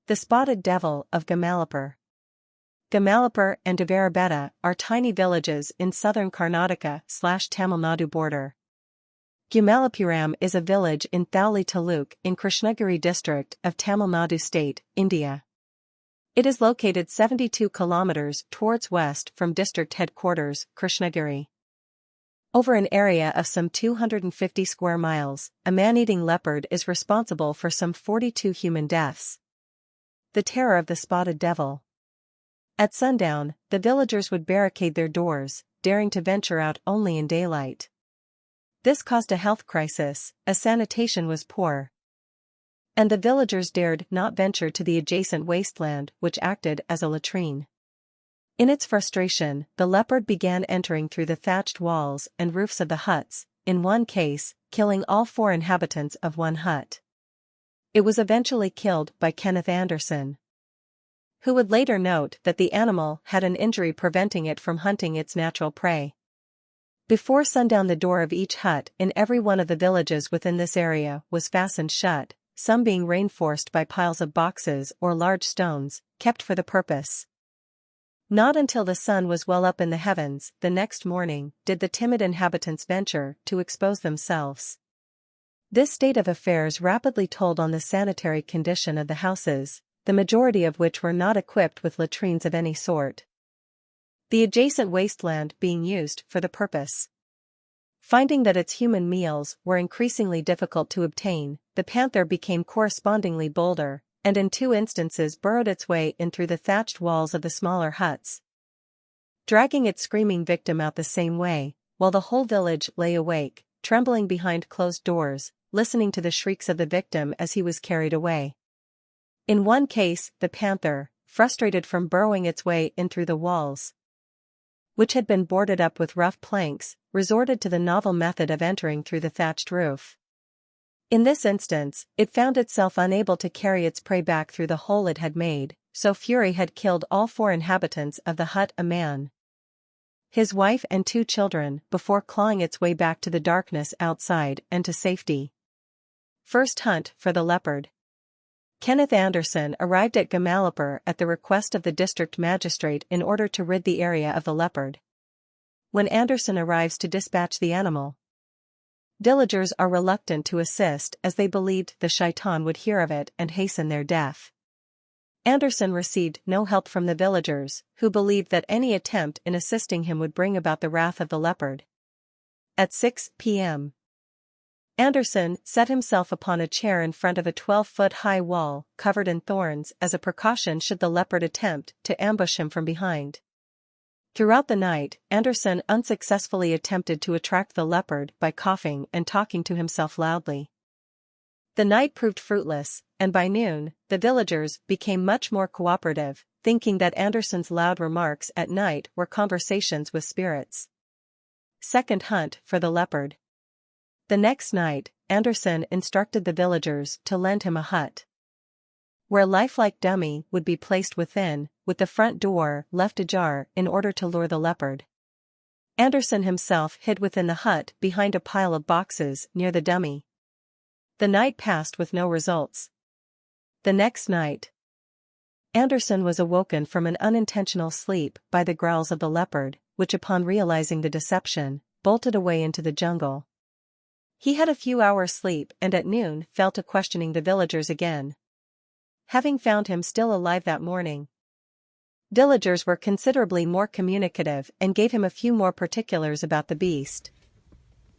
The spotted devil of Gummalapur. Gummalapur and Devarabetta are tiny villages in southern Karnataka/Tamil Nadu border. Gumalapuram is a village in Thauli Taluk in Krishnagiri district of Tamil Nadu state, India. It is located 72 kilometers towards west from district headquarters, Krishnagiri. Over an area of some 250 square miles, a man-eating leopard is responsible for some 42 human deaths. The terror of the spotted devil. At sundown, the villagers would barricade their doors, daring to venture out only in daylight. This caused a health crisis, as sanitation was poor. And the villagers dared not venture to the adjacent wasteland, which acted as a latrine. In its frustration, the leopard began entering through the thatched walls and roofs of the huts, in one case, killing all 4 inhabitants of one hut. It was eventually killed by Kenneth Anderson, who would later note that the animal had an injury preventing it from hunting its natural prey. Before sundown, the door of each hut in every one of the villages within this area was fastened shut, some being reinforced by piles of boxes or large stones, kept for the purpose. Not until the sun was well up in the heavens the next morning did the timid inhabitants venture to expose themselves. This state of affairs rapidly told on the sanitary condition of the houses, the majority of which were not equipped with latrines of any sort. The adjacent wasteland being used for the purpose. Finding that its human meals were increasingly difficult to obtain, the panther became correspondingly bolder, and in 2 instances burrowed its way in through the thatched walls of the smaller huts, dragging its screaming victim out the same way, while the whole village lay awake, trembling behind closed doors, listening to the shrieks of the victim as he was carried away. In one case, the panther, frustrated from burrowing its way in through the walls, which had been boarded up with rough planks, resorted to the novel method of entering through the thatched roof. In this instance, it found itself unable to carry its prey back through the hole it had made, so fury had killed all 4 inhabitants of the hut, a man, his wife and 2 children, before clawing its way back to the darkness outside and to safety. First hunt for the leopard. Kenneth Anderson arrived at Gummalapur at the request of the district magistrate in order to rid the area of the leopard. When Anderson arrives to dispatch the animal, villagers are reluctant to assist as they believed the shaitan would hear of it and hasten their death. Anderson received no help from the villagers, who believed that any attempt in assisting him would bring about the wrath of the leopard. At 6 p.m., Anderson set himself upon a chair in front of a 12-foot-high wall covered in thorns as a precaution should the leopard attempt to ambush him from behind. Throughout the night, Anderson unsuccessfully attempted to attract the leopard by coughing and talking to himself loudly. The night proved fruitless, and by noon, the villagers became much more cooperative, thinking that Anderson's loud remarks at night were conversations with spirits. Second hunt for the leopard. The next night, Anderson instructed the villagers to lend him a hut, where a lifelike dummy would be placed within, with the front door left ajar in order to lure the leopard. Anderson himself hid within the hut behind a pile of boxes near the dummy. The night passed with no results. The next night, Anderson was awoken from an unintentional sleep by the growls of the leopard, which upon realizing the deception, bolted away into the jungle. He had a few hours' sleep and at noon fell to questioning the villagers again. Having found him still alive that morning, villagers were considerably more communicative and gave him a few more particulars about the beast.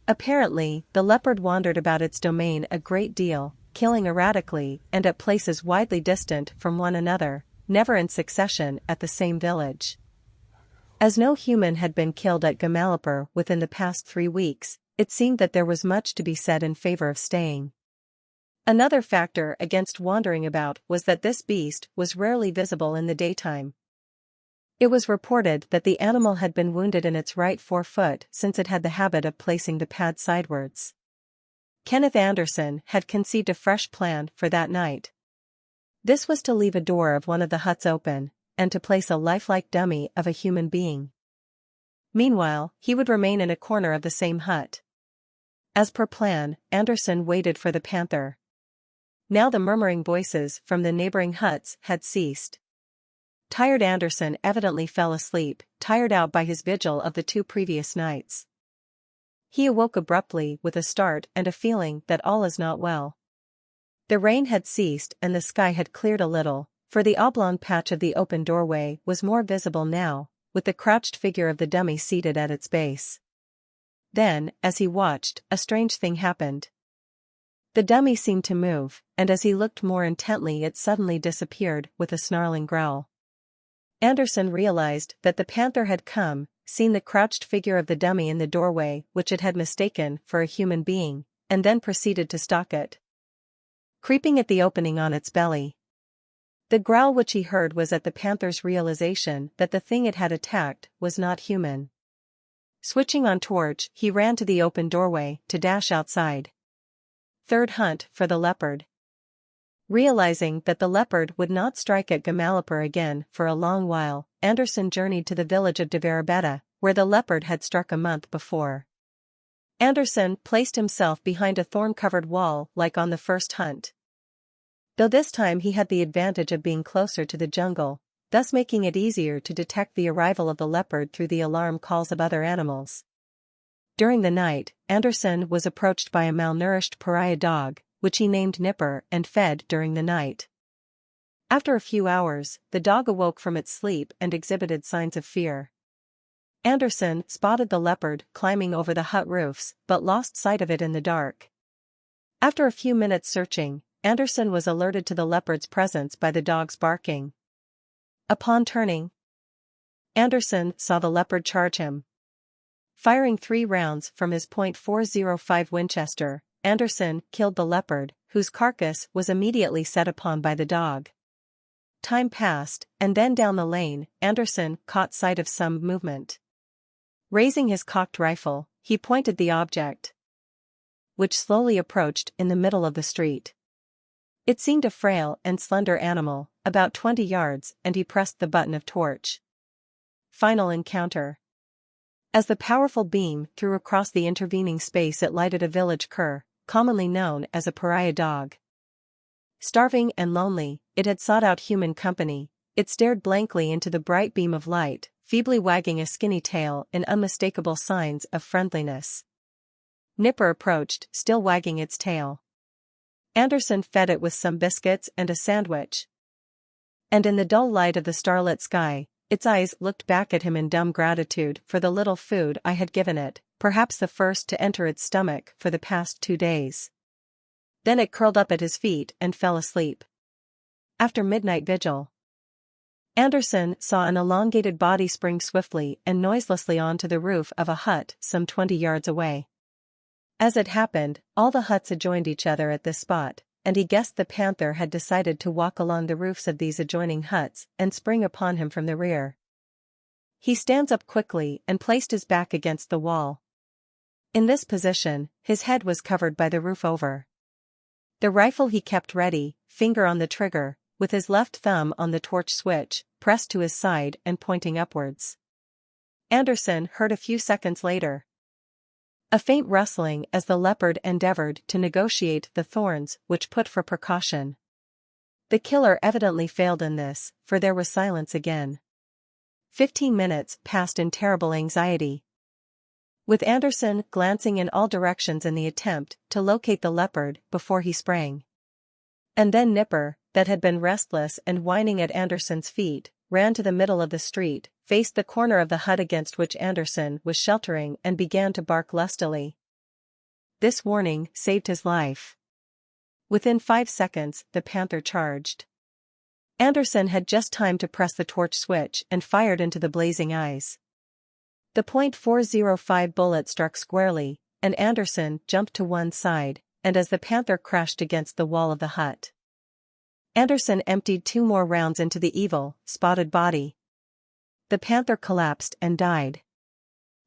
Apparently, the leopard wandered about its domain a great deal, killing erratically and at places widely distant from one another, never in succession at the same village. As no human had been killed at Gummalapur within the past 3 weeks, it seemed that there was much to be said in favor of staying. Another factor against wandering about was that this beast was rarely visible in the daytime. It was reported that the animal had been wounded in its right forefoot since it had the habit of placing the pad sidewards. Kenneth Anderson had conceived a fresh plan for that night. This was to leave a door of one of the huts open, and to place a lifelike dummy of a human being. Meanwhile, he would remain in a corner of the same hut. As per plan, Anderson waited for the panther. Now the murmuring voices from the neighboring huts had ceased. Tired Anderson evidently fell asleep, tired out by his vigil of the 2 previous nights. He awoke abruptly with a start and a feeling that all is not well. The rain had ceased and the sky had cleared a little, for the oblong patch of the open doorway was more visible now, with the crouched figure of the dummy seated at its base. Then, as he watched, a strange thing happened. The dummy seemed to move, and as he looked more intently it suddenly disappeared with a snarling growl. Anderson realized that the panther had come, seen the crouched figure of the dummy in the doorway which it had mistaken for a human being, and then proceeded to stalk it, creeping at the opening on its belly. The growl which he heard was at the panther's realization that the thing it had attacked was not human. Switching on torch, he ran to the open doorway to dash outside. Third hunt for the leopard. Realizing that the leopard would not strike at Gummalapur again for a long while, Anderson journeyed to the village of Leopard, where the leopard had struck a month before. Anderson placed himself behind a thorn-covered wall like on the first hunt. Though this time he had the advantage of being closer to the jungle, thus making it easier to detect the arrival of the leopard through the alarm calls of other animals. During the night, Anderson was approached by a malnourished pariah dog, which he named Nipper and fed during the night. After a few hours, the dog awoke from its sleep and exhibited signs of fear. Anderson spotted the leopard climbing over the hut roofs but lost sight of it in the dark. After a few minutes searching, Anderson was alerted to the leopard's presence by the dog's barking. Upon turning, Anderson saw the leopard charge him. Firing 3 rounds from his .405 Winchester, Anderson killed the leopard, whose carcass was immediately set upon by the dog. Time passed, and then down the lane, Anderson caught sight of some movement. Raising his cocked rifle, he pointed the object, which slowly approached in the middle of the street. It seemed a frail and slender animal, about 20 yards, and he pressed the button of torch. Final encounter. As the powerful beam threw across the intervening space, it lighted a village cur, commonly known as a pariah dog. Starving and lonely, it had sought out human company. It stared blankly into the bright beam of light, feebly wagging a skinny tail in unmistakable signs of friendliness. Nipper approached, still wagging its tail. Anderson fed it with some biscuits and a sandwich. And in the dull light of the starlit sky, its eyes looked back at him in dumb gratitude for the little food I had given it, perhaps the first to enter its stomach for the past 2 days. Then it curled up at his feet and fell asleep. After midnight vigil, Anderson saw an elongated body spring swiftly and noiselessly onto the roof of a hut some 20 yards away. As it happened, all the huts adjoined each other at this spot, and he guessed the panther had decided to walk along the roofs of these adjoining huts and spring upon him from the rear. He stands up quickly and placed his back against the wall. In this position, his head was covered by the roof over. The rifle he kept ready, finger on the trigger, with his left thumb on the torch switch, pressed to his side and pointing upwards. Anderson heard a few seconds later a faint rustling as the leopard endeavored to negotiate the thorns which put for precaution. The killer evidently failed in this, for there was silence again. 15 minutes passed in terrible anxiety, with Anderson glancing in all directions in the attempt to locate the leopard before he sprang. And then Nipper, that had been restless and whining at Anderson's feet, ran to the middle of the street, faced the corner of the hut against which Anderson was sheltering and began to bark lustily. This warning saved his life. Within 5 seconds, the panther charged. Anderson had just time to press the torch switch and fired into the blazing eyes. The .405 bullet struck squarely, and Anderson jumped to one side, and as the panther crashed against the wall of the hut, Anderson emptied 2 more rounds into the evil, spotted body. The panther collapsed and died.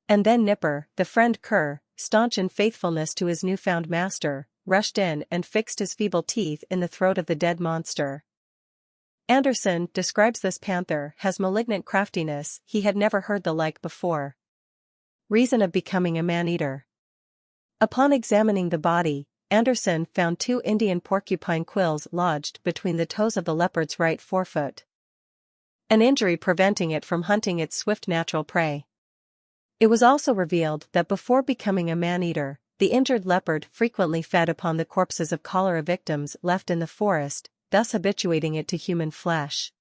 And then Nipper, the friend cur, staunch in faithfulness to his newfound master, rushed in and fixed his feeble teeth in the throat of the dead monster. Anderson describes this panther as malignant craftiness. He had never heard the like before. Reason of becoming a man-eater. Upon examining the body, Anderson found 2 Indian porcupine quills lodged between the toes of the leopard's right forefoot, an injury preventing it from hunting its swift natural prey. It was also revealed that before becoming a man-eater, the injured leopard frequently fed upon the corpses of cholera victims left in the forest, thus habituating it to human flesh.